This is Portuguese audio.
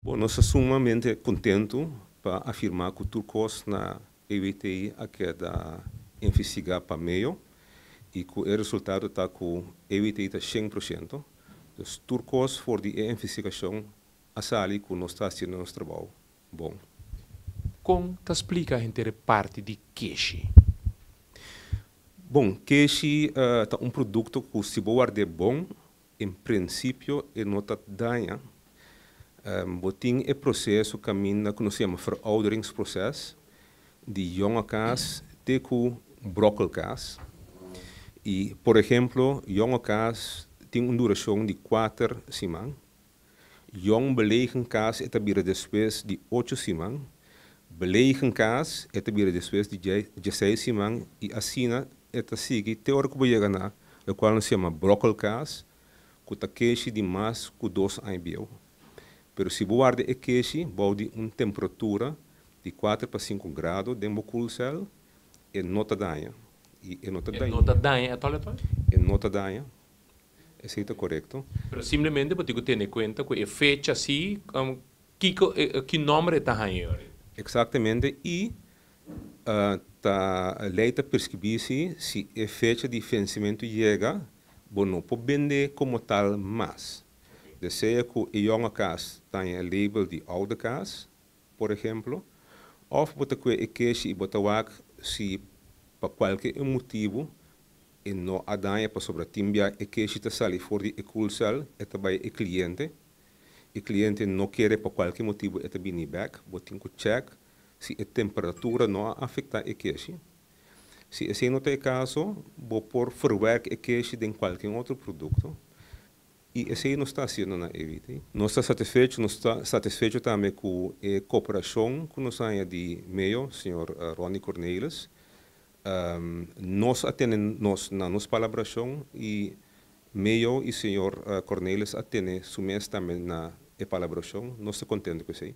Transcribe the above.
Bom, nós estamos sumamente contentos para afirmar que o Turcos na EWTI queda investigar para meio e que o resultado está com o EWTI está 100%. Então, Turcos for de investigação a sair que nós estamos fazendo nosso trabalho. Bom. Como te explica a inteira parte de queixe? Bom, queixe é um produto que se guarda bom, em princípio, é nota danha. Botin é processo caminha que nós chamamos verouderingsproces de jonge kaas até com brokkelkaas. E, por exemplo, jonge kaas tem uma duração de 4 semanas. Jong belegen kaas é também depois de 8 semanas. Belegen kaas é também depois de 16 semanas. E assim, é sigue teórico chega na, o qual nós chamamos brokkelkaas, que está queixe de mais que 2 anos. Pero se guarda e queixe, bode uma temperatura de 4 para 5 graus dentro do koelcel, é nota danha. E nota danha é tal? É nota danha. Isso é correto. Pero simplesmente porque ter em conta que é fecha assim, que número está aí? Exatamente. E a lei está prescrever se a fecha de vencimento chega, bom, não pode vender como tal mais. Deseja que a jonge kaas tenha o label de oude kaas, por exemplo, ou botar que a queixe e botar se por qualquer motivo e não há danha para sobre a timbia a queixe está sali fora de koelcel, é também o cliente não quer por qualquer motivo é também back, botar que check se a temperatura não afeta a queixe. Se esse não é o caso, vou por verwerk a queixe em qualquer outro produto. E esse não está sendo na EWTI. Nós estamos satisfeitos também com a cooperação que nós temos de meio, senhor Ronnie Cornelis. Nós atendemos na nossa colaboração e meio e senhor Cornelis atendem também na colaboração. Nós estamos contentes com isso.